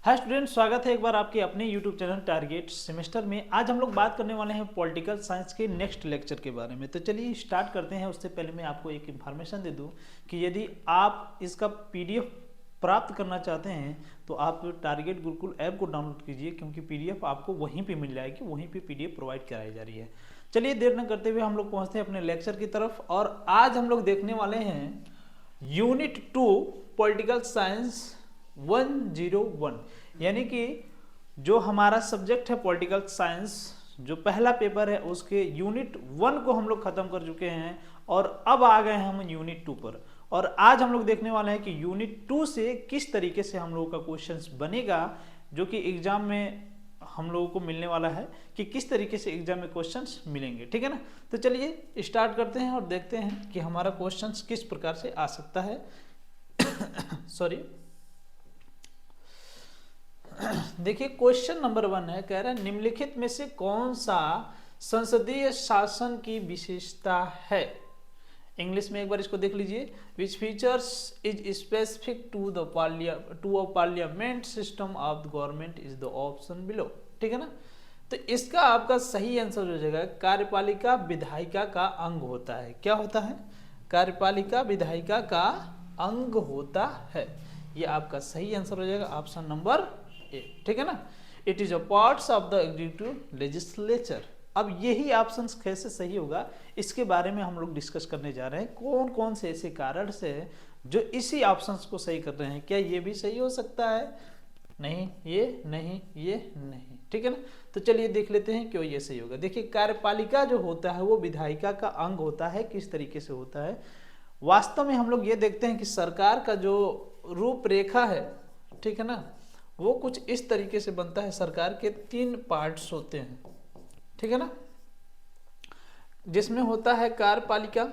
Hi student, स्वागत है एक बार आपके अपने यूट्यूब चैनल टारगेट सेमेस्टर में। आज हम लोग बात करने वाले हैं पॉलिटिकल साइंस के नेक्स्ट लेक्चर के बारे में। तो चलिए स्टार्ट करते हैं। उससे पहले मैं आपको एक इन्फॉर्मेशन दे दूं कि यदि आप इसका पीडीएफ प्राप्त करना चाहते हैं तो आप टारगेट गुरुकुल ऐप को डाउनलोड कीजिए, क्योंकि पीडीएफ आपको वहीं पर मिल जाएगी, वहीं पर पीडीएफ प्रोवाइड कराई जा रही है। चलिए देर न करते हुए हम लोग पहुँचते हैं अपने लेक्चर की तरफ। और आज हम लोग देखने वाले हैं यूनिट 2 पॉलिटिकल साइंस 101, यानी कि जो हमारा सब्जेक्ट है पॉलिटिकल साइंस, जो पहला पेपर है उसके यूनिट 1 को हम लोग खत्म कर चुके हैं और अब आ गए हैं हम यूनिट 2 पर। और आज हम लोग देखने वाले हैं कि यूनिट 2 से किस तरीके से हम लोगों का क्वेश्चंस बनेगा, जो कि एग्जाम में हम लोगों को मिलने वाला है, कि किस तरीके से एग्जाम में क्वेश्चंस मिलेंगे। ठीक है ना। तो चलिए स्टार्ट करते हैं और देखते हैं कि हमारा क्वेश्चंस किस प्रकार से आ सकता है। सॉरी, देखिए क्वेश्चन नंबर 1 है, कह रहा है निम्नलिखित में से कौन सा संसदीय शासन की विशेषता है। इंग्लिश में एक बार इसको देख लीजिए। Which features is specific to a parliament system of the government is the option below. ठीक है ना। तो इसका आपका सही आंसर हो जाएगा कार्यपालिका विधायिका का अंग होता है। क्या होता है? कार्यपालिका विधायिका का अंग होता है। ये आपका सही आंसर हो जाएगा, ऑप्शन नंबर ए। ठीक है ना। It is a parts of the executive legislature. अब यही ऑप्शन कैसे सही होगा, इसके बारे में हम लोग डिस्कस करने जा रहे हैं। कौन कौन से ऐसे कारण से जो इसी ऑप्शंस को सही कर रहे हैं। क्या ये भी सही हो सकता है? नहीं, ये नहीं, ये नहीं। ठीक है ना। तो चलिए देख लेते हैं क्यों ये सही होगा। देखिए कार्यपालिका जो होता है वो विधायिका का अंग होता है। किस तरीके से होता है? वास्तव में हम लोग ये देखते हैं कि सरकार का जो रूपरेखा है, ठीक है ना, वो कुछ इस तरीके से बनता है। सरकार के 3 पार्ट्स होते हैं। ठीक है ना। जिसमें होता है कार्यपालिका,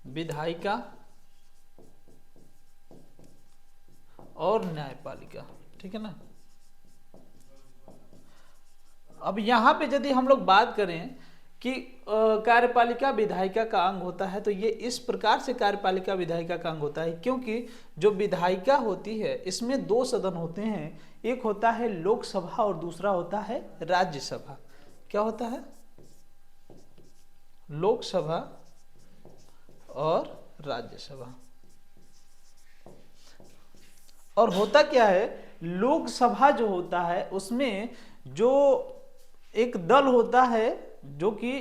विधायिका और न्यायपालिका। ठीक है ना। अब यहां पे यदि हम लोग बात करें कि कार्यपालिका विधायिका का अंग होता है, तो ये इस प्रकार से कार्यपालिका विधायिका का अंग होता है क्योंकि जो विधायिका होती है इसमें 2 सदन होते हैं। एक होता है लोकसभा और दूसरा होता है राज्यसभा। क्या होता है? लोकसभा और राज्यसभा। और होता क्या है, लोकसभा जो होता है उसमें जो एक दल होता है जो कि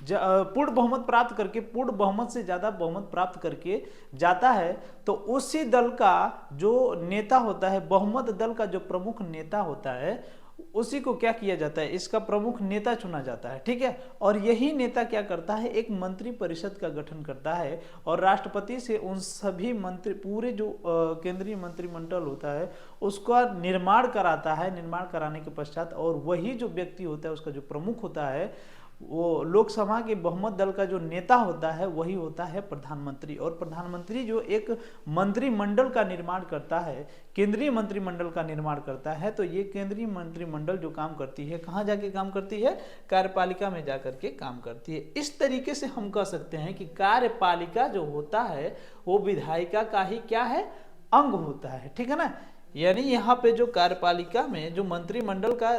पूर्ण बहुमत प्राप्त करके, पूर्ण बहुमत से ज्यादा बहुमत प्राप्त करके जाता है, तो उसी दल का जो नेता होता है, बहुमत दल का जो प्रमुख नेता होता है, उसी को क्या किया जाता है, इसका प्रमुख नेता चुना जाता है। ठीक है। और यही नेता क्या करता है, एक मंत्री परिषद का गठन करता है और राष्ट्रपति से उन सभी मंत्री, पूरे जो केंद्रीय मंत्रिमंडल होता है उसका निर्माण कराता है। निर्माण कराने के पश्चात और वही जो व्यक्ति होता है, उसका जो प्रमुख होता है, वो लोकसभा के बहुमत दल का जो नेता होता है वही होता है प्रधानमंत्री। और प्रधानमंत्री जो एक मंत्रिमंडल का निर्माण करता है, केंद्रीय मंत्रिमंडल का निर्माण करता है, तो ये केंद्रीय मंत्रिमंडल जो काम करती है, कहाँ जाके काम करती है? कार्यपालिका में जाकर के काम करती है। इस तरीके से हम कह सकते हैं कि कार्यपालिका जो होता है वो विधायिका का ही क्या है? अंग होता है। ठीक है ना। यानी यहाँ पे जो कार्यपालिका में जो मंत्रिमंडल का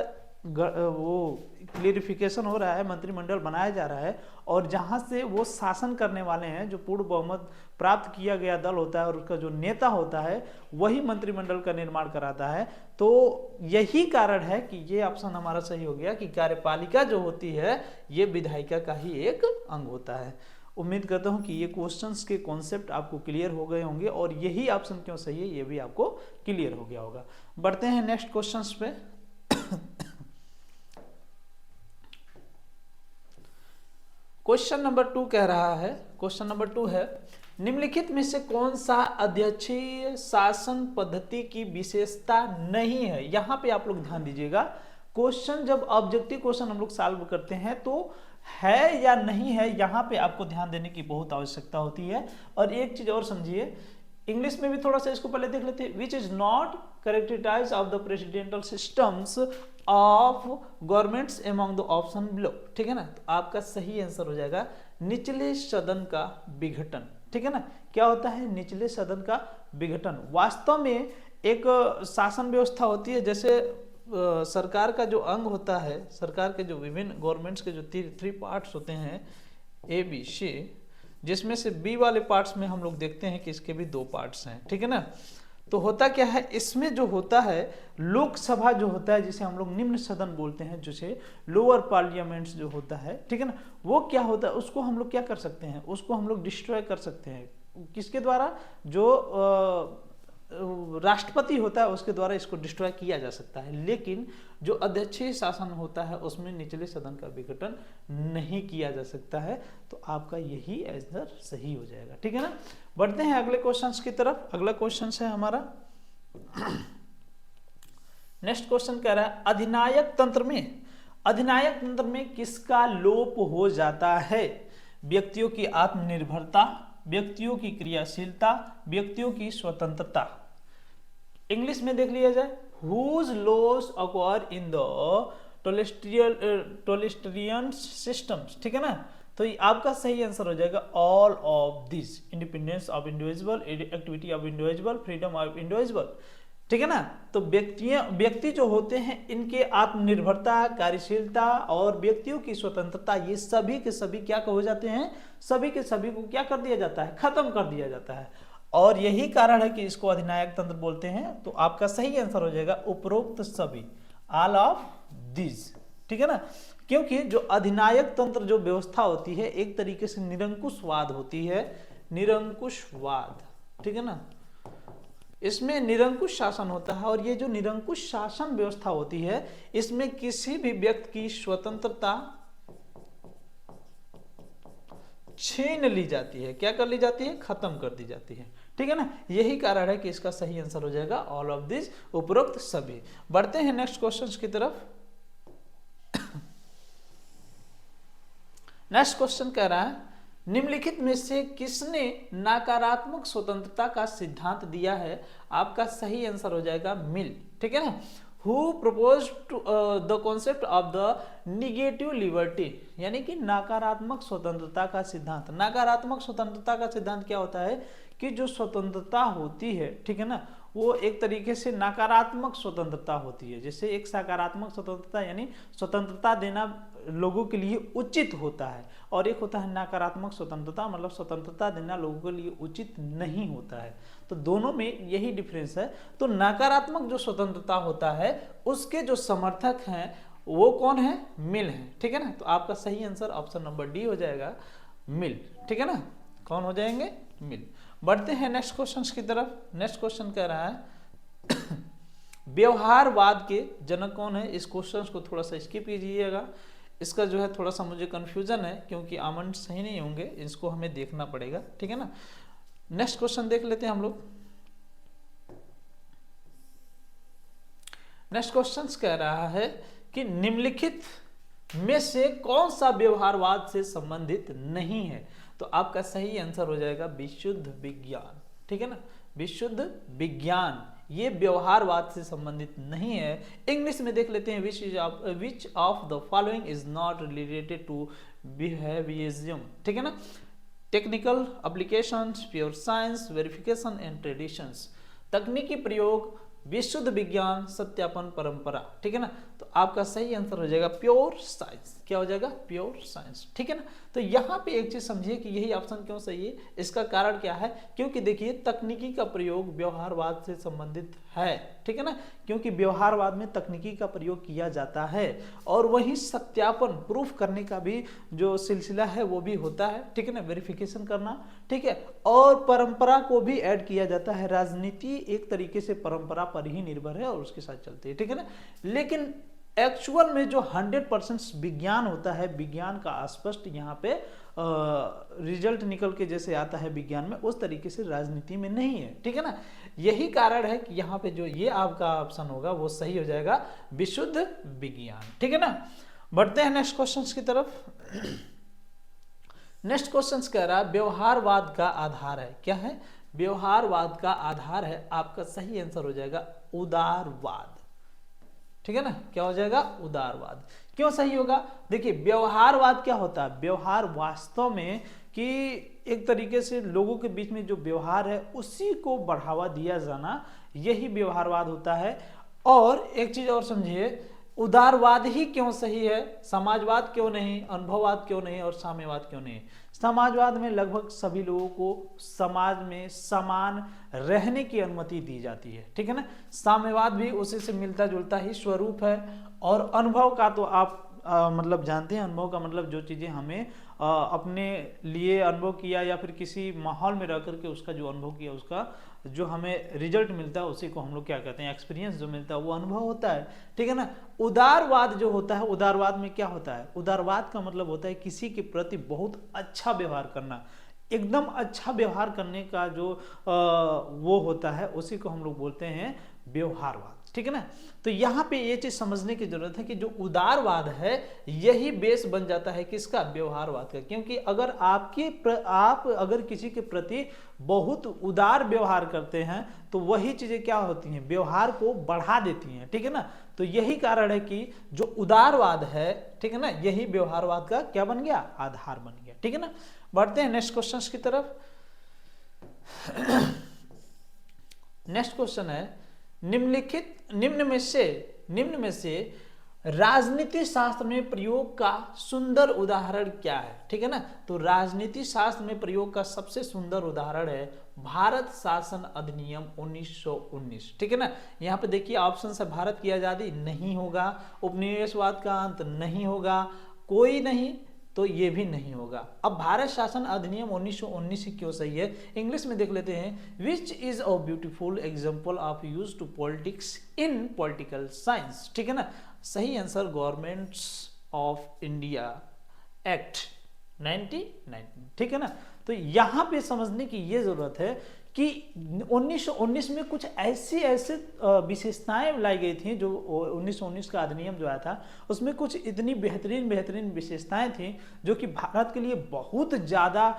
वो क्लियरिफिकेशन हो रहा है, मंत्रिमंडल बनाया जा रहा है, और जहां से वो शासन करने वाले हैं, जो पूर्ण बहुमत प्राप्त किया गया दल होता है और उसका जो नेता होता है वही मंत्रिमंडल का निर्माण कराता है। तो यही कारण है कि ये ऑप्शन हमारा सही हो गया कि कार्यपालिका जो होती है ये विधायिका का ही एक अंग होता है। उम्मीद करता हूं कि ये क्वेश्चंस के कॉन्सेप्ट आपको क्लियर हो गए होंगे और यही ऑप्शन क्यों सही है ये भी आपको क्लियर हो गया होगा। बढ़ते हैं नेक्स्ट क्वेश्चंस पे। क्वेश्चन नंबर 2 कह रहा है, क्वेश्चन नंबर 2 है, निम्नलिखित में से कौन सा अध्यक्षीय शासन पद्धति की विशेषता नहीं है। यहां पे आप लोग ध्यान दीजिएगा। क्वेश्चन जब ऑब्जेक्टिव क्वेश्चन हम लोग सॉल्व करते हैं तो है या नहीं है, यहां पे आपको ध्यान देने की बहुत आवश्यकता होती है। और एक चीज और समझिए, इंग्लिश में भी थोड़ा सा इसको पहले देख लेते हैं। Which is not characterise of the presidential systems of governments among the option below. ठीक है ना। तो आपका सही आंसर हो जाएगा निचले सदन का विघटन। ठीक है ना। क्या होता है? निचले सदन का विघटन। वास्तव में एक शासन व्यवस्था होती है, जैसे सरकार का जो अंग होता है, सरकार के जो विभिन्न गवर्नमेंट्स के जो थ्री पार्ट्स होते हैं ए बी सी, जिसमें से बी वाले पार्ट्स में हम लोग देखते हैं कि इसके भी दो पार्ट्स हैं, ठीक है ना। तो होता क्या है, इसमें जो होता है लोकसभा जो होता है, जिसे हम लोग निम्न सदन बोलते हैं, जिसे लोअर पार्लियामेंट्स जो होता है, ठीक है ना, वो क्या होता है, उसको हम लोग क्या कर सकते हैं, उसको हम लोग डिस्ट्रॉय कर सकते हैं। किसके द्वारा? जो राष्ट्रपति होता है उसके द्वारा इसको डिस्ट्रॉय किया जा सकता है, लेकिन जो अध्यक्षीय शासन होता है उसमें निचले सदन का विघटन नहीं किया जा सकता है। तो आपका यही आंसर सही हो जाएगा, ठीक है ना। बढ़ते हैं अगले क्वेश्चंस की तरफ। अगला क्वेश्चन है हमारा नेक्स्ट क्वेश्चन कह रहा है अधिनायक तंत्र में किसका लोप हो जाता है? व्यक्तियों की आत्मनिर्भरता, व्यक्तियों की क्रियाशीलता, व्यक्तियों की स्वतंत्रता। इंग्लिश में देख लिया जाए, whose laws acquire in the totalitarian systems, ठीक है ना। तो ये आपका सही आंसर हो जाएगा all of this, independence of individual, activity of individual, freedom of individual, ठीक है ना। तो व्यक्ति जो होते हैं इनके आत्मनिर्भरता, कार्यशीलता और व्यक्तियों की स्वतंत्रता, ये सभी के सभी क्या हो जाते हैं, सभी के सभी को क्या कर दिया जाता है, खत्म कर दिया जाता है। और यही कारण है कि इसको अधिनायक तंत्र बोलते हैं। तो आपका सही आंसर हो जाएगा उपरोक्त सभी, ऑल ऑफ दिस, ठीक है ना। क्योंकि जो अधिनायक तंत्र जो व्यवस्था होती है एक तरीके से निरंकुशवाद होती है, निरंकुशवाद, ठीक है ना। इसमें निरंकुश शासन होता है और ये जो निरंकुश शासन व्यवस्था होती है इसमें किसी भी व्यक्ति की स्वतंत्रता छीन ली जाती है। क्या कर ली जाती है? खत्म कर दी जाती है, ठीक है ना। यही कारण है कि इसका सही आंसर हो जाएगा ऑल ऑफ दिस, उपरोक्त सभी। बढ़ते हैं नेक्स्ट क्वेश्चन की तरफ। नेक्स्ट क्वेश्चन कह रहा है निम्नलिखित में से किसने नकारात्मक स्वतंत्रता का सिद्धांत दिया है? आपका सही आंसर हो जाएगा मिल, ठीक है ना। Who proposed the concept of the negative liberty, यानी कि नकारात्मक स्वतंत्रता का सिद्धांत। नकारात्मक स्वतंत्रता का सिद्धांत क्या होता है कि जो स्वतंत्रता होती है, ठीक है ना, वो एक तरीके से नकारात्मक स्वतंत्रता होती है। जैसे एक सकारात्मक स्वतंत्रता यानी स्वतंत्रता देना लोगों के लिए उचित होता है, और एक होता है नकारात्मक स्वतंत्रता, मतलब स्वतंत्रता देना लोगों के लिए उचित नहीं होता है। तो दोनों में यही डिफरेंस है। तो नकारात्मक जो स्वतंत्रता होता है उसके जो समर्थक हैं वो कौन है? मिल है, ठीक है ना। तो आपका सही आंसर ऑप्शन नंबर डी हो जाएगा, मिल, ठीक है ना। कौन हो जाएंगे? मिल। बढ़ते हैं नेक्स्ट क्वेश्चन की तरफ। नेक्स्ट क्वेश्चन कह रहा है व्यवहारवाद के जनक कौन है? इस क्वेश्चन को थोड़ा सा स्किप कीजिएगा, इसका जो है थोड़ा सा मुझे कंफ्यूजन है क्योंकि आमंड सही नहीं होंगे, इसको हमें देखना पड़ेगा, ठीक है ना। नेक्स्ट क्वेश्चन देख लेते हैं हम लोग। नेक्स्ट क्वेश्चन कह रहा है कि निम्नलिखित में से कौन सा व्यवहारवाद से संबंधित नहीं है? तो आपका सही आंसर हो जाएगा विशुद्ध विज्ञान, ठीक है ना। विशुद्ध विज्ञान ये व्यवहारवाद से संबंधित नहीं है। इंग्लिश में देख लेते हैं which of the following is not related to behaviourism, ठीक है ना। Technical applications, pure science, verification and traditions. तकनीकी प्रयोग, विशुद्ध विज्ञान, सत्यापन, परंपरा, ठीक है ना। तो आपका सही आंसर हो जाएगा प्योर साइंस। क्या हो जाएगा? प्योर साइंस, ठीक है ना। तो यहाँ पे एक चीज समझिए कि यही ऑप्शन क्यों सही है। इसका कारण क्या है? क्योंकि देखिए तकनीकी का प्रयोग व्यवहारवाद से संबंधित है, ठीक है ना। क्योंकि व्यवहारवाद में तकनीकी का प्रयोग किया जाता है और वही सत्यापन, प्रूफ करने का भी जो सिलसिला है वो भी होता है, ठीक है ना, वेरिफिकेशन करना, ठीक है। और परंपरा को भी ऐड किया जाता है। राजनीति एक तरीके से परंपरा पर ही निर्भर है और उसके साथ चलती है, ठीक है ना। लेकिन एक्चुअल में जो 100% विज्ञान होता है, विज्ञान का स्पष्ट यहाँ पे रिजल्ट निकल के जैसे आता है विज्ञान में, उस तरीके से राजनीति में नहीं है, ठीक है ना। यही कारण है कि यहाँ पे जो ये आपका ऑप्शन होगा वो सही हो जाएगा, विशुद्ध विज्ञान, ठीक है ना। बढ़ते हैं नेक्स्ट क्वेश्चन की तरफ। नेक्स्ट क्वेश्चन कह रहा है व्यवहारवाद का आधार है। क्या है? व्यवहारवाद का आधार है। आपका सही आंसर हो जाएगा उदारवाद, ठीक है ना। क्या हो जाएगा? उदारवाद। क्यों सही होगा? देखिए व्यवहारवाद क्या होता है? व्यवहार वास्तव में कि एक तरीके से लोगों के बीच में जो व्यवहार है उसी को बढ़ावा दिया जाना, यही व्यवहारवाद होता है। और एक चीज और समझिए, उदारवाद ही क्यों सही है, समाजवाद क्यों नहीं, अनुभववाद क्यों नहीं और साम्यवाद क्यों नहीं। समाजवाद में लगभग सभी लोगों को समाज में समान रहने की अनुमति दी जाती है, ठीक है ना। साम्यवाद भी उसी से मिलता जुलता ही स्वरूप है। और अनुभव का तो आप मतलब जानते हैं, अनुभव का मतलब जो चीज़ें हमें अपने लिए अनुभव किया या फिर किसी माहौल में रह करके उसका जो अनुभव किया, उसका जो हमें रिजल्ट मिलता है उसी को हम लोग क्या कहते हैं, एक्सपीरियंस जो मिलता है वो अनुभव होता है, ठीक है ना। उदारवाद जो होता है, उदारवाद में क्या होता है, उदारवाद का मतलब होता है किसी के प्रति बहुत अच्छा व्यवहार करना, एकदम अच्छा व्यवहार करने का जो वो होता है उसी को हम लोग बोलते हैं व्यवहारवाद, ठीक है ना। तो यहाँ पे ये चीज समझने की जरूरत है कि जो उदारवाद है यही बेस बन जाता है किसका, व्यवहारवाद का। क्योंकि अगर आप अगर किसी के प्रति बहुत उदार व्यवहार करते हैं तो वही चीजें क्या होती हैं, व्यवहार को बढ़ा देती हैं, ठीक है ना। तो यही कारण है कि जो उदारवाद है, ठीक है ना, यही व्यवहारवाद का क्या बन गया, आधार बन गया, ठीक है ना। बढ़ते हैं नेक्स्ट क्वेश्चन की तरफ। नेक्स्ट क्वेश्चन है, निम्न में से राजनीति शास्त्र में प्रयोग का सुंदर उदाहरण क्या है, ठीक है ना। तो राजनीति शास्त्र में प्रयोग का सबसे सुंदर उदाहरण है भारत शासन अधिनियम 1919, ठीक है ना। यहाँ पे देखिए ऑप्शन है, भारत की आजादी नहीं होगा, उपनिवेशवाद का अंत नहीं होगा, कोई नहीं, तो ये भी नहीं होगा। अब भारत शासन अधिनियम 1919 क्यों सही है, इंग्लिश में देख लेते हैं। Which is a beautiful example of use to politics in political science, ठीक है ना। सही answer governments of India act 1990, ठीक है ना। तो यहां पे समझने की ये जरूरत है कि 1919 में कुछ ऐसे विशेषताएं लाई गई थी, जो 1919 का अधिनियम जो आया था उसमें कुछ इतनी बेहतरीन विशेषताएं थी जो कि भारत के लिए बहुत ज़्यादा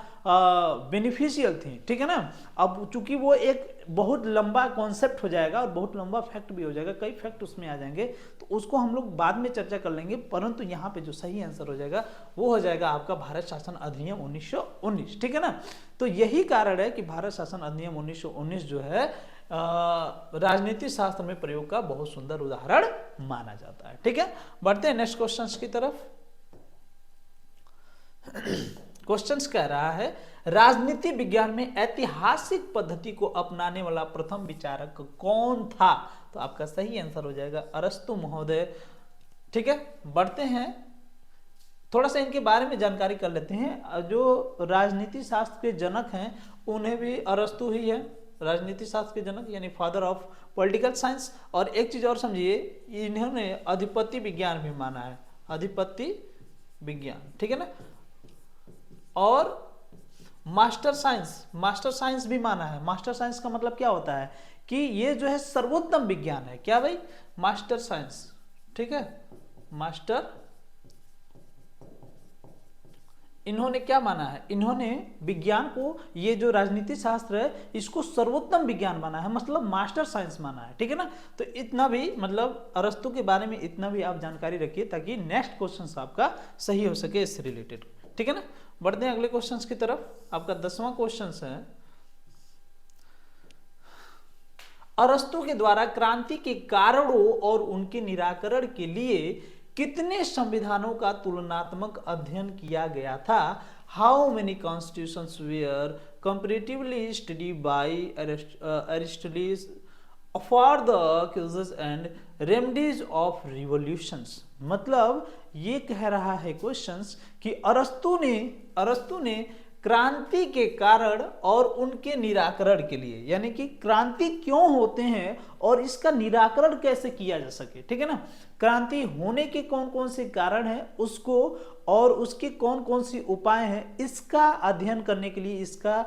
बेनिफिशियल थी, ठीक है ना। अब चूंकि वो एक बहुत लंबा कॉन्सेप्ट हो जाएगा और बहुत लंबा फैक्ट भी हो जाएगा, कई फैक्ट उसमें आ जाएंगे, तो उसको हम लोग बाद में चर्चा कर लेंगे। परंतु यहाँ पे जो सही आंसर हो जाएगा वो हो जाएगा आपका भारत शासन अधिनियम 1919, ठीक है ना। तो यही कारण है कि भारत शासन अधिनियम 1919 जो है राजनीति शास्त्र में प्रयोग का बहुत सुंदर उदाहरण माना जाता है, ठीक है। बढ़ते हैं नेक्स्ट क्वेश्चंस की तरफ। क्वेश्चंस कह रहा है, राजनीति विज्ञान में ऐतिहासिक पद्धति को अपनाने वाला प्रथम विचारक कौन था। तो आपका सही आंसर हो जाएगा अरस्तु महोदय, ठीक है। बढ़ते हैं, थोड़ा सा इनके बारे में जानकारी कर लेते हैं। जो राजनीति शास्त्र के जनक हैं उन्हें भी अरस्तु ही है, राजनीति शास्त्र के जनक यानी फादर ऑफ पॉलिटिकल साइंस। और एक चीज और समझिए, इन्होंने अधिपति विज्ञान भी माना है, अधिपति विज्ञान, ठीक है ना। और मास्टर साइंस भी माना है। मास्टर साइंस का मतलब क्या होता है कि ये जो है सर्वोत्तम विज्ञान है, क्या भाई, मास्टर साइंस, ठीक है। मास्टर, इन्होंने क्या माना है, इन्होंने विज्ञान को, ये जो राजनीति शास्त्र है इसको सर्वोत्तम विज्ञान माना है, मतलब मास्टर साइंस माना है, ठीक है ना। तो इतना भी, मतलब अरस्तु के बारे में इतना भी आप जानकारी रखिए ताकि नेक्स्ट क्वेश्चन आपका सही हो सके इससे रिलेटेड, ठीक है ना। बढ़ते हैं अगले क्वेश्चन की तरफ। आपका 10वां क्वेश्चन है, अरस्तु के द्वारा क्रांति के कारणों और उनके निराकरण के लिए कितने संविधानों का तुलनात्मक अध्ययन किया गया था। How many constitutions were comparatively study by Aristotle for the causes and remedies of revolutions. मतलब ये कह रहा है क्वेश्चंस कि अरस्तु ने क्रांति के कारण और उनके निराकरण के लिए, यानी कि क्रांति क्यों होते हैं और इसका निराकरण कैसे किया जा सके, ठीक है ना। क्रांति होने के कौन कौन से कारण हैं उसको, और उसके कौन कौन से उपाय हैं, इसका अध्ययन करने के लिए, इसका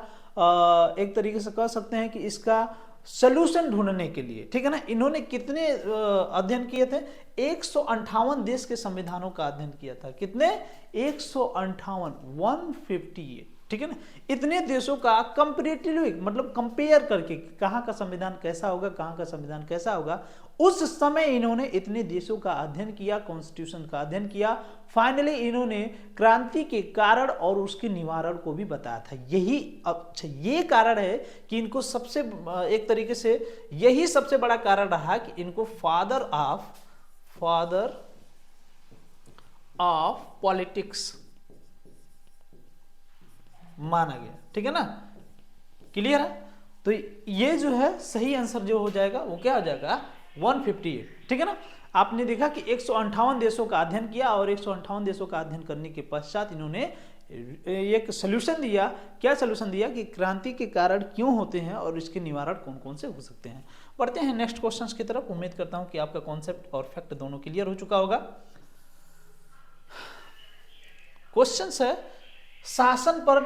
एक तरीके से कह सकते हैं कि इसका सोल्यूशन ढूंढने के लिए, ठीक है ना। इन्होंने कितने अध्ययन किए थे, 158 देश के संविधानों का अध्ययन किया था। कितने, 158, 158, ठीक है ना। इतने देशों का कंपेरेटिवली मतलब कंपेयर करके कहाँ का संविधान कैसा होगा, कहाँ का संविधान कैसा होगा, उस समय इन्होंने इतने देशों का अध्ययन किया, कॉन्स्टिट्यूशन का अध्ययन किया। फाइनली इन्होंने क्रांति के कारण और उसके निवारण को भी बताया था। यही अच्छा ये कारण है कि इनको सबसे एक तरीके से यही सबसे बड़ा कारण रहा कि इनको फादर ऑफ पॉलिटिक्स माना गया। ठीक है ना, क्लियर है। तो ये जो है सही आंसर जो हो जाएगा वो क्या हो जाएगा 158। ठीक है ना। आपने देखा कि 158 देशों का अध्ययन किया और 158 देशों का अध्ययन करने के पश्चात इन्होंने एक सोल्यूशन दिया। क्या सोल्यूशन दिया कि क्रांति के कारण क्यों होते हैं और इसके निवारण कौन कौन से हो सकते हैं। बढ़ते हैं नेक्स्ट क्वेश्चंस की तरफ। उम्मीद करता हूं कि आपका कॉन्सेप्ट और फैक्ट दोनों क्लियर हो चुका होगा। क्वेश्चन है शासन पर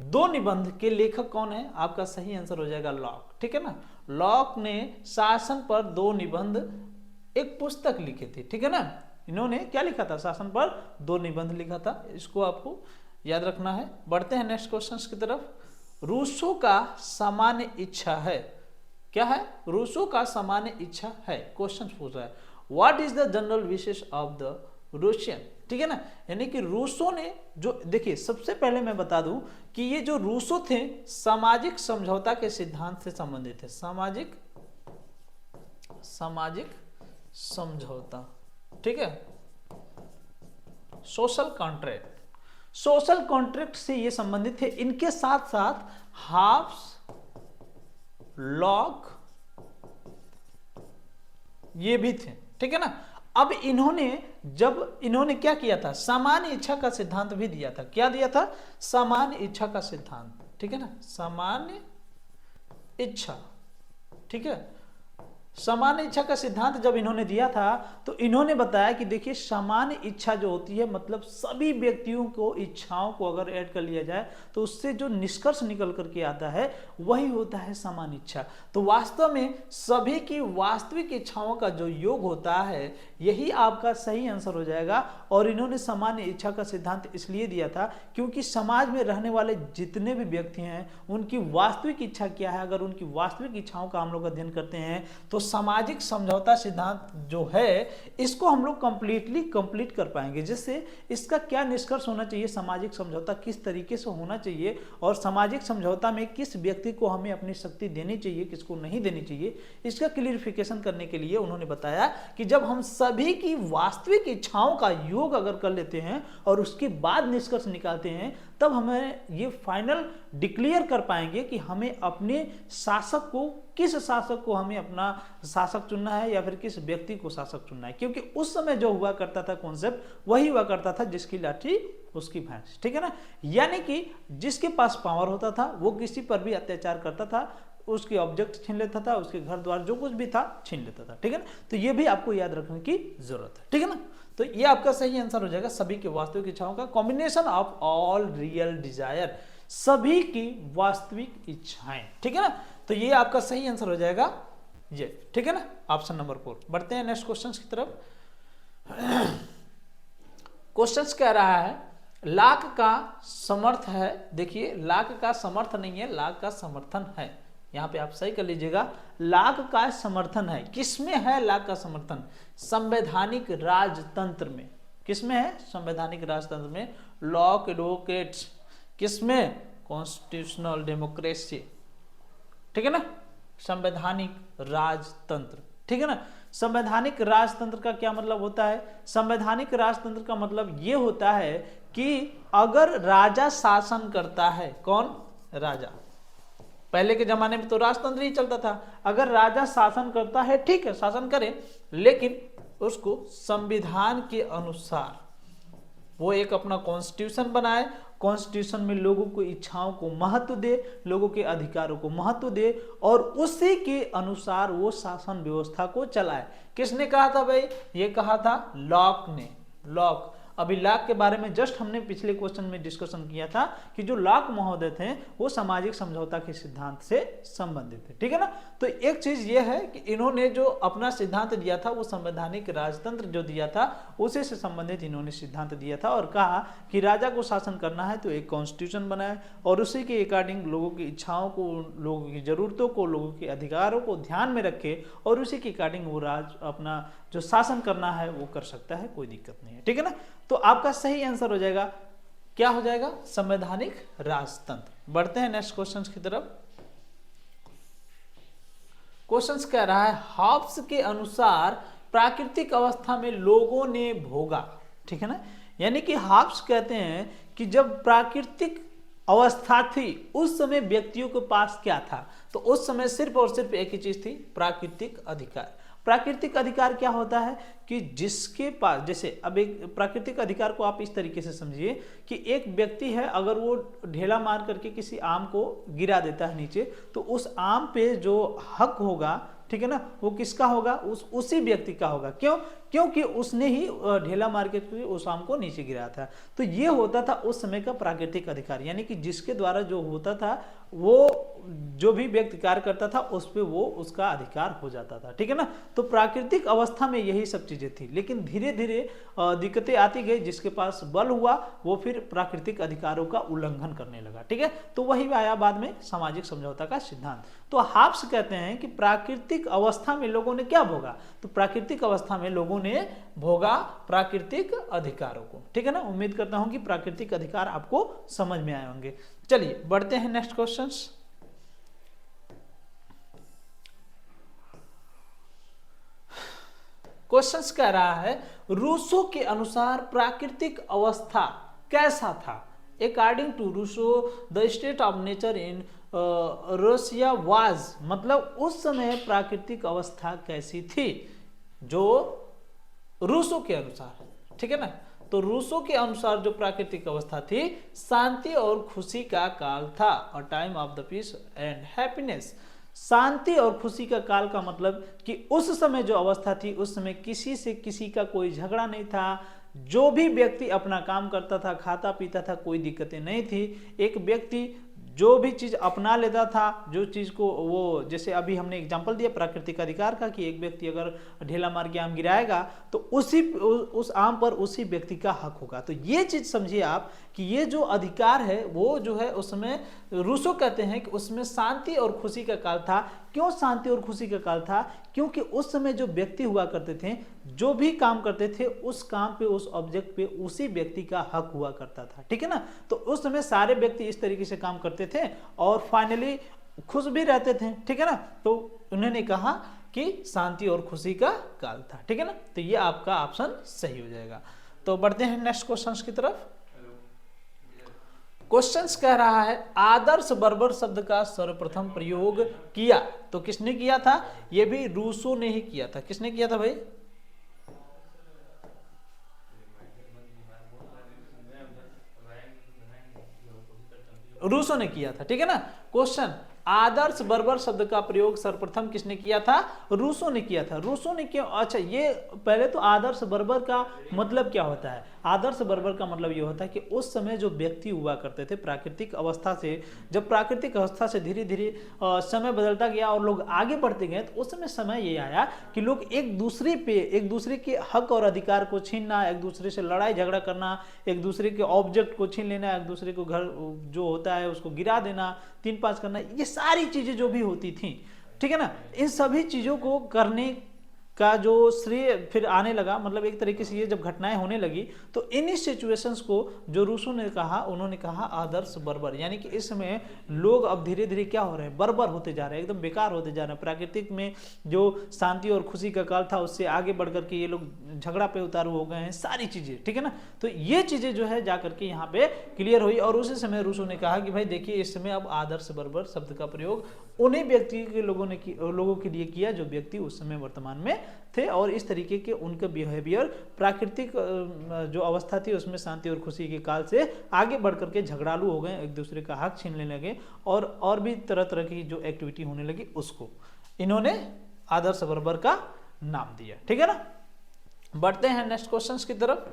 2 निबंध के लेखक कौन है। आपका सही आंसर हो जाएगा लॉक। ठीक है ना। लॉक ने शासन पर 2 निबंध एक पुस्तक लिखी थी। ठीक है ना। इन्होंने क्या लिखा था, शासन पर 2 निबंध लिखा था। इसको आपको याद रखना है। बढ़ते हैं नेक्स्ट क्वेश्चन की तरफ। रूसो का सामान्य इच्छा है। क्या है, रूसो का सामान्य इच्छा है। क्वेश्चन पूछ रहा है व्हाट इज द जनरल विशेष ऑफ द रूसियन। ठीक है ना। यानी कि रूसो ने जो, देखिए सबसे पहले मैं बता दूं कि ये जो रूसो थे सामाजिक समझौता के सिद्धांत से संबंधित थे। सामाजिक समझौता। ठीक है, सोशल कॉन्ट्रैक्ट से ये संबंधित थे। इनके साथ साथ हाब्स लॉक ये भी थे। ठीक है ना। अब इन्होंने क्या किया था, सामान्य इच्छा का सिद्धांत भी दिया था। क्या दिया था, सामान्य इच्छा का सिद्धांत। ठीक है ना, सामान्य इच्छा। ठीक है, सामान्य इच्छा का सिद्धांत जब इन्होंने दिया था तो इन्होंने बताया कि देखिए सामान्य इच्छा जो होती है मतलब सभी व्यक्तियों को इच्छाओं को अगर ऐड कर लिया जाए तो उससे जो निष्कर्ष निकल करके आता है वही होता है सामान्य इच्छा। तो वास्तव में सभी की वास्तविक इच्छाओं का जो योग होता है यही आपका सही आंसर हो जाएगा। और इन्होंने सामान्य इच्छा का सिद्धांत इसलिए दिया था क्योंकि समाज में रहने वाले जितने भी व्यक्ति हैं उनकी वास्तविक इच्छा क्या है। अगर उनकी वास्तविक इच्छाओं का हम लोग अध्ययन करते हैं तो सामाजिक समझौता सिद्धांत जो है इसको हम लोग कंप्लीट कर पाएंगे। जिससे इसका क्या निष्कर्ष होना चाहिए, सामाजिक समझौता किस तरीके से होना चाहिए और सामाजिक समझौता में किस व्यक्ति को हमें अपनी शक्ति देनी चाहिए, किसको नहीं देनी चाहिए, इसका क्लियरिफिकेशन करने के लिए उन्होंने बताया कि जब हम सभी की वास्तविक इच्छाओं का योग अगर कर लेते हैं और उसके बाद निष्कर्ष निकालते हैं तब हमें ये फाइनल डिक्लेयर कर पाएंगे कि हमें अपने शासक को, किस शासक को हमें अपना शासक चुनना है या फिर किस व्यक्ति को शासक चुनना है। क्योंकि उस समय जो हुआ करता था कॉन्सेप्ट वही हुआ करता था जिसकी लाठी उसकी भैंस। ठीक है ना। यानी कि जिसके पास पावर होता था वो किसी पर भी अत्याचार करता था, उसके ऑब्जेक्ट छीन लेता था, उसके घर द्वार जो कुछ भी था छीन लेता था। ठीक है ना। तो ये भी आपको याद रखने की जरूरत है। ठीक है ना। तो ये आपका सही आंसर हो जाएगा सभी की वास्तविक इच्छाओं का combination of all real desire, सभी की वास्तविक इच्छाएं। ठीक है ना। तो ये आपका सही आंसर हो जाएगा ये। ठीक है ना, ऑप्शन नंबर 4। बढ़ते हैं नेक्स्ट क्वेश्चन की तरफ। क्वेश्चन कह रहा है लाख का समर्थ है। देखिए लाख का समर्थ नहीं है, लाख का समर्थन है। यहां पे आप सही कर लीजिएगा, लाख का समर्थन है। किसमें है लाख का समर्थन, संवैधानिक राजतंत्र में। किसमें है, संवैधानिक राजतंत्र में। लॉक एडवोकेट्स किसमें, कॉन्स्टिट्यूशनल डेमोक्रेसी। ठीक है ना, संवैधानिक राजतंत्र। ठीक है ना। संवैधानिक राजतंत्र का क्या मतलब होता है, संवैधानिक राजतंत्र का मतलब यह होता है कि अगर राजा शासन करता है, कौन, राजा। पहले के जमाने में तो राजतंत्र ही चलता था। अगर राजा शासन करता है ठीक है शासन करे, लेकिन उसको संविधान के अनुसार वो एक अपना कॉन्स्टिट्यूशन बनाए, कॉन्स्टिट्यूशन में लोगों को इच्छाओं को महत्व दे, लोगों के अधिकारों को महत्व दे और उसी के अनुसार वो शासन व्यवस्था को चलाए। किसने कहा था भाई, ये कहा था लॉक ने। लॉक अभी लॉक के बारे में जस्ट हमने पिछले क्वेश्चन में डिस्कशन किया था कि जो लॉक महोदय थे वो सामाजिक समझौता के सिद्धांत से संबंधित थे, ठीक है ना। तो एक चीज ये है कि इन्होंने जो अपना सिद्धांत दिया था वो संवैधानिक राजतंत्र जो दिया था उसी से संबंधित इन्होंने सिद्धांत दिया था, और कहा कि राजा को शासन करना है तो एक कॉन्स्टिट्यूशन बनाए और उसी के अकॉर्डिंग लोगों की इच्छाओं को, लोगों की जरूरतों को, लोगों के अधिकारों को ध्यान में रखे और उसी के अकॉर्डिंग वो राज अपना जो शासन करना है वो कर सकता है, कोई दिक्कत नहीं है, ठीक है ना। तो आपका सही आंसर हो जाएगा, क्या हो जाएगा, संवैधानिक राजतंत्र। बढ़ते हैं नेक्स्ट क्वेश्चंस की तरफ। क्वेश्चंस कह रहा है हॉब्स के अनुसार प्राकृतिक अवस्था में लोगों ने भोगा, ठीक है ना। यानी कि हॉब्स कहते हैं कि जब प्राकृतिक अवस्था थी उस समय व्यक्तियों के पास क्या था, तो उस समय सिर्फ और सिर्फ एक ही चीज थी, प्राकृतिक अधिकार। प्राकृतिक अधिकार क्या होता है कि जिसके पास, जैसे अब एक प्राकृतिक अधिकार को आप इस तरीके से समझिए कि एक व्यक्ति है, अगर वो ढेला मार करके किसी आम को गिरा देता है नीचे, तो उस आम पे जो हक होगा, ठीक है ना, वो किसका होगा, उसी व्यक्ति का होगा। क्यों? क्योंकि उसने ही ढेला मार के उस आम को नीचे गिराया था। तो ये होता था उस समय का प्राकृतिक अधिकार, यानी कि जिसके द्वारा जो होता था वो जो भी व्यक्ति कार्य करता था उस पे वो उसका अधिकार हो जाता था, ठीक है ना। तो प्राकृतिक अवस्था में यही सब चीजें थी, लेकिन धीरे धीरे दिक्कतें आती गई, जिसके पास बल हुआ वो फिर प्राकृतिक अधिकारों का उल्लंघन करने लगा, ठीक है। तो वही आया बाद में सामाजिक समझौता का सिद्धांत। तो हॉब्स कहते हैं कि प्राकृतिक अवस्था में लोगों ने क्या भोगा, तो प्राकृतिक अवस्था में लोगों ने भोगा प्राकृतिक अधिकारों को, ठीक है ना। उम्मीद करता हूं कि प्राकृतिक अधिकार आपको समझ में आए होंगे। चलिए बढ़ते हैं नेक्स्ट क्वेश्चंस। क्वेश्चंस कह रहा है रूसो के अनुसार प्राकृतिक अवस्था कैसा था। According to Rousseau the state of nature in Russia was, मतलब उस समय प्राकृतिक अवस्था कैसी थी, जो रूसो के अनुसार, ठीक है ना। तो रूसो के अनुसार जो प्राकृतिक अवस्था थी शांति और खुशी का काल था, a time of the peace and happiness. शांति और खुशी का काल का मतलब कि उस समय जो अवस्था थी उस समय किसी से किसी का कोई झगड़ा नहीं था, जो भी व्यक्ति अपना काम करता था, खाता पीता था, कोई दिक्कतें नहीं थी। एक व्यक्ति जो भी चीज अपना लेता था, जो चीज को वो, जैसे अभी हमने एग्जांपल दिया प्राकृतिक अधिकार का कि एक व्यक्ति अगर ढेला मार के आम गिराएगा तो उस आम पर उसी व्यक्ति का हक होगा। तो ये चीज समझिए आप कि ये जो अधिकार है वो जो है उसमें रूसो कहते हैं कि उसमें शांति और खुशी का काल था। क्यों शांति और खुशी का काल था? क्योंकि उस समय जो व्यक्ति हुआ करते थे, जो भी काम करते थे, उस काम पे, उस ऑब्जेक्ट पे उसी व्यक्ति का हक हुआ करता था, ठीक है ना। तो उस समय सारे व्यक्ति इस तरीके से काम करते थे और फाइनली खुश भी रहते थे, ठीक है ना। तो उन्होंने कहा कि शांति और खुशी का काल था, ठीक है ना। तो ये आपका ऑप्शन सही हो जाएगा। तो बढ़ते हैं नेक्स्ट क्वेश्चन की तरफ। क्वेश्चंस कह रहा है आदर्श बर्बर शब्द का सर्वप्रथम प्रयोग किया, तो किसने किया था? ये भी रूसो ने ही किया था। किसने किया था भाई? रूसो ने किया था, ठीक है ना। क्वेश्चन, आदर्श बर्बर शब्द का प्रयोग सर्वप्रथम किसने किया था? रूसो ने किया था। रूसो ने क्यों? अच्छा, ये पहले तो आदर्श बर्बर का मतलब क्या होता है? आदर्श बर्बर का मतलब ये होता है कि उस समय जो व्यक्ति हुआ करते थे प्राकृतिक अवस्था से, जब प्राकृतिक अवस्था से धीरे धीरे समय बदलता गया और लोग आगे बढ़ते गए, तो उस समय ये आया कि लोग एक दूसरे के हक और अधिकार को छीनना, एक दूसरे से लड़ाई झगड़ा करना, एक दूसरे के ऑब्जेक्ट को छीन लेना, एक दूसरे को घर जो होता है उसको गिरा देना, 3-5 करना, ये सारी चीजें जो भी होती थी, ठीक है ना, इन सभी चीजों को करने का जो श्रेय फिर आने लगा। मतलब एक तरीके से ये जब घटनाएं होने लगी तो इन सिचुएशंस को जो रूसो ने कहा, उन्होंने कहा आदर्श बर्बर, यानी कि इस समय लोग अब धीरे धीरे क्या हो रहे हैं? बर्बर होते जा रहे हैं, एकदम बेकार होते जा रहे हैं। प्राकृतिक में जो शांति और खुशी का काल था उससे आगे बढ़ करके ये लोग झगड़ा पे उतारू हो गए हैं, सारी चीजें, ठीक है ना। तो ये चीजें जो है जाकर के यहाँ पे क्लियर हुई और उसी समय रूसो ने कहा कि भाई देखिए, इस समय अब आदर्श बर्बर शब्द का प्रयोग उन्हीं व्यक्ति के लोगों के लिए किया जो व्यक्ति उस समय वर्तमान में थे, और इस तरीके के उनका बिहेवियर प्राकृतिक जो अवस्था थी उसमें शांति और खुशी के काल से आगे बढ़ करके झगड़ालू हो गए, एक दूसरे का हक छीनने लगे और भी तरह तरह की जो एक्टिविटी होने लगी उसको इन्होंने आदर्श बर्बर का नाम दिया, ठीक है ना। बढ़ते हैं नेक्स्ट क्वेश्चन की तरफ।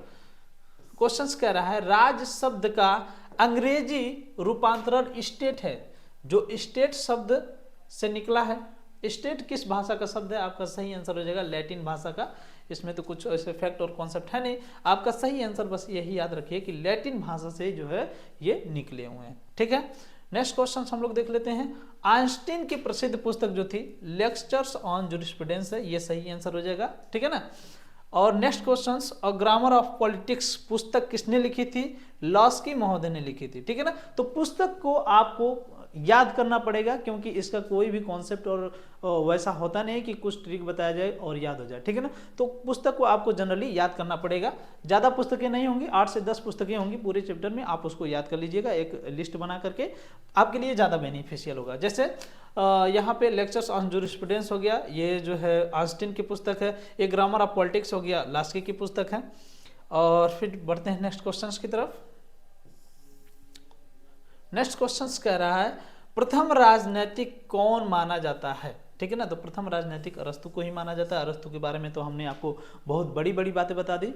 क्वेश्चंस कह रहा है राज शब्द का अंग्रेजी रूपांतरण स्टेट है, जो स्टेट शब्द से निकला है। स्टेट किस भाषा का शब्द है? आपका सही आंसर हो जाएगा लैटिन भाषा का। इसमें तो कुछ ऐसे फैक्ट और कॉन्सेप्ट है नहीं, आपका सही आंसर बस यही याद रखिए कि लैटिन भाषा से जो है ये निकले हुए हैं। ठीक है, नेक्स्ट क्वेश्चन हम लोग देख लेते हैं। आइंस्टीन की प्रसिद्ध पुस्तक जो थी लेक्चर्स ऑन जूरिस्प्रूडेंस है, ये सही आंसर हो जाएगा। ठीक है ना। और next question, a grammar of politics पुस्तक किसने लिखी थी? लॉस्की महोदय ने लिखी थी। ठीक है ना। तो पुस्तक को आपको याद करना पड़ेगा, क्योंकि इसका कोई भी कॉन्सेप्ट और वैसा होता नहीं कि कुछ ट्रिक बताया जाए और याद हो जाए। ठीक है ना। तो पुस्तक को आपको जनरली याद करना पड़ेगा। ज़्यादा पुस्तकें नहीं होंगी, 8 से 10 पुस्तकें होंगी पूरे चैप्टर में, आप उसको याद कर लीजिएगा एक लिस्ट बना करके, आपके लिए ज़्यादा बेनिफिशियल होगा। जैसे यहाँ पे लेक्चर्स ऑन जूरिस्प्रूडेंस हो गया, ये जो है आइंस्टीन की पुस्तक है। एक ग्रामर ऑफ पॉलिटिक्स हो गया, लास्की की पुस्तक है। और फिर बढ़ते हैं नेक्स्ट क्वेश्चन की तरफ। नेक्स्ट क्वेश्चन कह रहा है प्रथम राजनैतिक कौन माना जाता है? ठीक है ना। तो प्रथम राजनैतिक अरस्तु को ही माना जाता है। अरस्तु के बारे में तो हमने आपको बहुत बड़ी बड़ी बातें बता दी।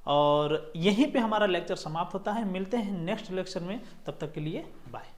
और यहीं पे हमारा लेक्चर समाप्त होता है। मिलते हैं नेक्स्ट लेक्चर में, तब तक के लिए बाय।